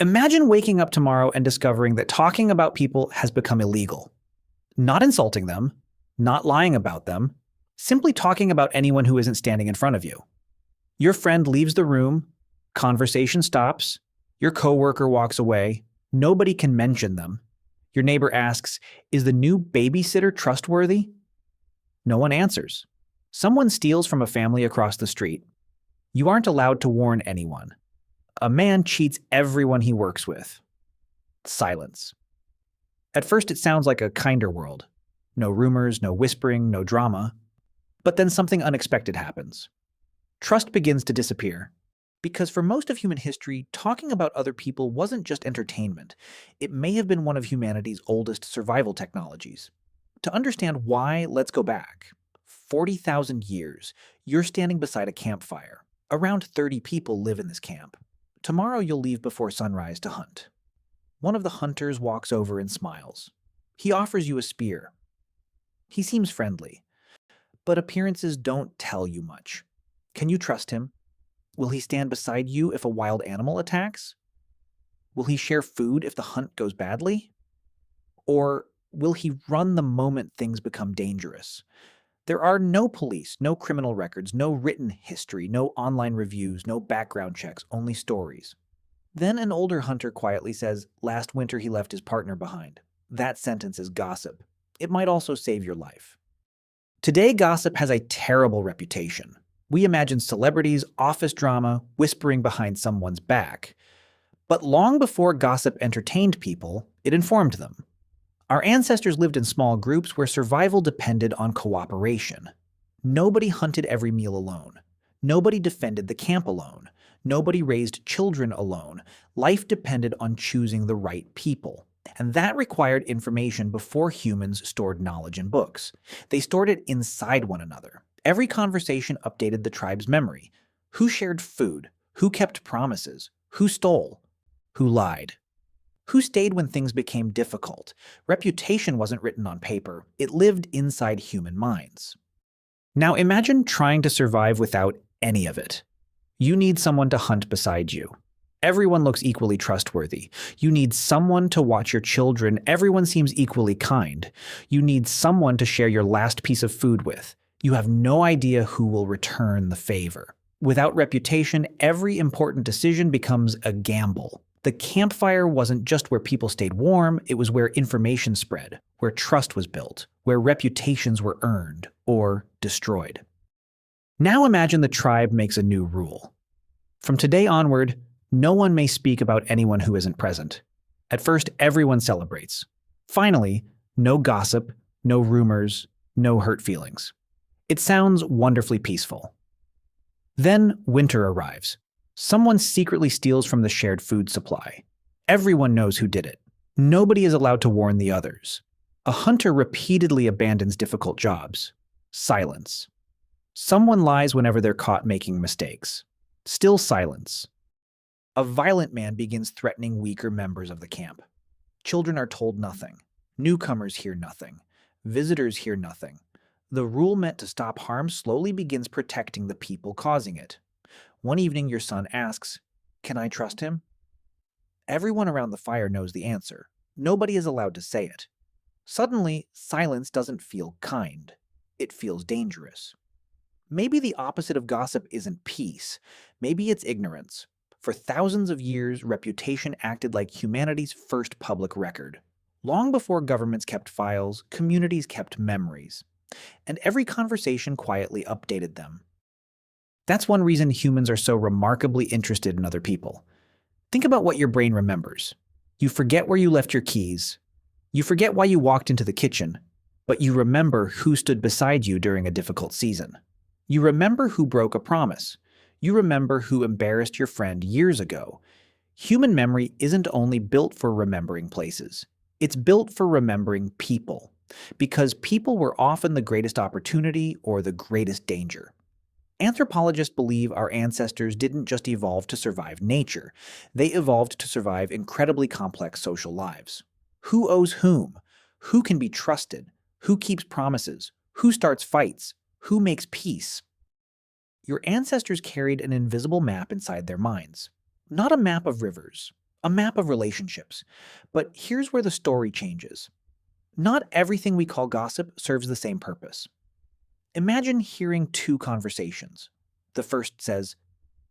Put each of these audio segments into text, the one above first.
Imagine waking up tomorrow and discovering that talking about people has become illegal. Not insulting them, not lying about them, simply talking about anyone who isn't standing in front of you. Your friend leaves the room, conversation stops, your coworker walks away, nobody can mention them. Your neighbor asks, "Is the new babysitter trustworthy?" No one answers. Someone steals from a family across the street. You aren't allowed to warn anyone. A man cheats everyone he works with. Silence. At first, it sounds like a kinder world. No rumors, no whispering, no drama. But then something unexpected happens. Trust begins to disappear. Because for most of human history, talking about other people wasn't just entertainment. It may have been one of humanity's oldest survival technologies. To understand why, let's go back. 40,000 years, you're standing beside a campfire. Around 30 people live in this camp. Tomorrow you'll leave before sunrise to hunt. One of the hunters walks over and smiles. He offers you a spear. He seems friendly, but appearances don't tell you much. Can you trust him? Will he stand beside you if a wild animal attacks? Will he share food if the hunt goes badly? Or will he run the moment things become dangerous? There are no police, no criminal records, no written history, no online reviews, no background checks, only stories. Then an older hunter quietly says, "Last winter he left his partner behind." That sentence is gossip. It might also save your life. Today, gossip has a terrible reputation. We imagine celebrities, office drama, whispering behind someone's back. But long before gossip entertained people, it informed them. Our ancestors lived in small groups where survival depended on cooperation. Nobody hunted every meal alone. Nobody defended the camp alone. Nobody raised children alone. Life depended on choosing the right people. And that required information before humans stored knowledge in books. They stored it inside one another. Every conversation updated the tribe's memory. Who shared food? Who kept promises? Who stole? Who lied? Who stayed when things became difficult? Reputation wasn't written on paper. It lived inside human minds. Now imagine trying to survive without any of it. You need someone to hunt beside you. Everyone looks equally trustworthy. You need someone to watch your children. Everyone seems equally kind. You need someone to share your last piece of food with. You have no idea who will return the favor. Without reputation, every important decision becomes a gamble. The campfire wasn't just where people stayed warm, it was where information spread, where trust was built, where reputations were earned or destroyed. Now imagine the tribe makes a new rule. From today onward, no one may speak about anyone who isn't present. At first, everyone celebrates. Finally, no gossip, no rumors, no hurt feelings. It sounds wonderfully peaceful. Then winter arrives. Someone secretly steals from the shared food supply. Everyone knows who did it. Nobody is allowed to warn the others. A hunter repeatedly abandons difficult jobs. Silence. Someone lies whenever they're caught making mistakes. Still silence. A violent man begins threatening weaker members of the camp. Children are told nothing. Newcomers hear nothing. Visitors hear nothing. The rule meant to stop harm slowly begins protecting the people causing it. One evening, your son asks, "Can I trust him?" Everyone around the fire knows the answer. Nobody is allowed to say it. Suddenly, silence doesn't feel kind. It feels dangerous. Maybe the opposite of gossip isn't peace. Maybe it's ignorance. For thousands of years, reputation acted like humanity's first public record. Long before governments kept files, communities kept memories. And every conversation quietly updated them. That's one reason humans are so remarkably interested in other people. Think about what your brain remembers. You forget where you left your keys. You forget why you walked into the kitchen, but you remember who stood beside you during a difficult season. You remember who broke a promise. You remember who embarrassed your friend years ago. Human memory isn't only built for remembering places. It's built for remembering people, because people were often the greatest opportunity or the greatest danger. Anthropologists believe our ancestors didn't just evolve to survive nature. They evolved to survive incredibly complex social lives. Who owes whom? Who can be trusted? Who keeps promises? Who starts fights? Who makes peace? Your ancestors carried an invisible map inside their minds. Not a map of rivers, a map of relationships. But here's where the story changes. Not everything we call gossip serves the same purpose. Imagine hearing two conversations. The first says,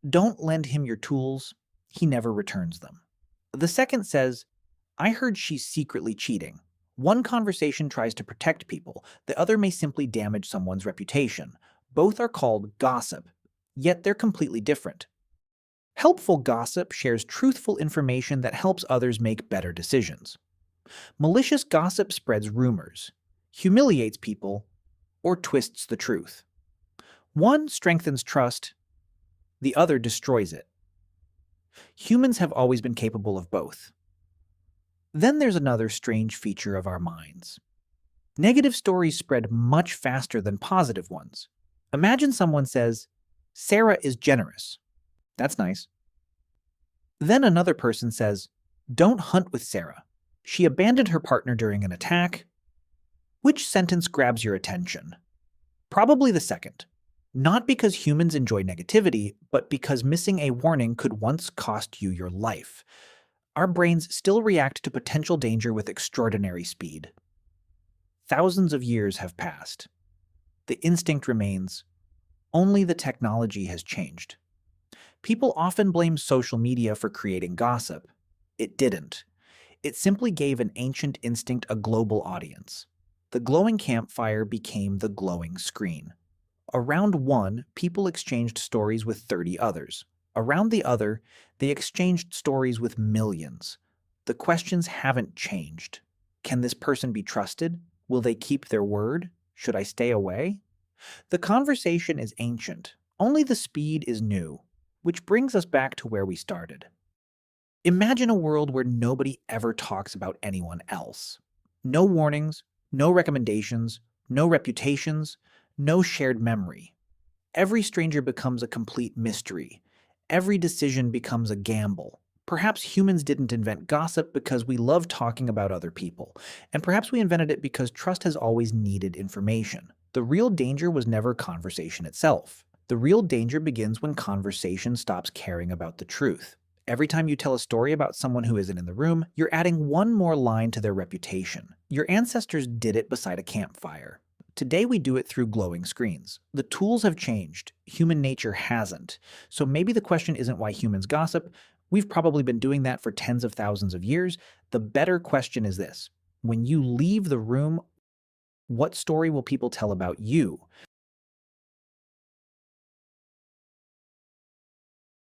"Don't lend him your tools, he never returns them." The second says, "I heard she's secretly cheating." One conversation tries to protect people, the other may simply damage someone's reputation. Both are called gossip, yet they're completely different. Helpful gossip shares truthful information that helps others make better decisions. Malicious gossip spreads rumors, humiliates people, or twists the truth. One strengthens trust, the other destroys it. Humans have always been capable of both. Then there's another strange feature of our minds. Negative stories spread much faster than positive ones. Imagine someone says, "Sarah is generous." That's nice. Then another person says, "Don't hunt with Sarah. She abandoned her partner during an attack." Which sentence grabs your attention? Probably the second. Not because humans enjoy negativity, but because missing a warning could once cost you your life. Our brains still react to potential danger with extraordinary speed. Thousands of years have passed. The instinct remains. Only the technology has changed. People often blame social media for creating gossip. It didn't. It simply gave an ancient instinct a global audience. The glowing campfire became the glowing screen. Around one, people exchanged stories with 30 others. Around the other, they exchanged stories with millions. The questions haven't changed. Can this person be trusted? Will they keep their word? Should I stay away? The conversation is ancient. Only the speed is new. Which brings us back to where we started. Imagine a world where nobody ever talks about anyone else. No warnings, no recommendations, no reputations, no shared memory. Every stranger becomes a complete mystery. Every decision becomes a gamble. Perhaps humans didn't invent gossip because we love talking about other people, and perhaps we invented it because trust has always needed information. The real danger was never conversation itself. The real danger begins when conversation stops caring about the truth. Every time you tell a story about someone who isn't in the room, you're adding one more line to their reputation. Your ancestors did it beside a campfire. Today we do it through glowing screens. The tools have changed. Human nature hasn't. So maybe the question isn't why humans gossip. We've probably been doing that for tens of thousands of years. The better question is this: when you leave the room, what story will people tell about you?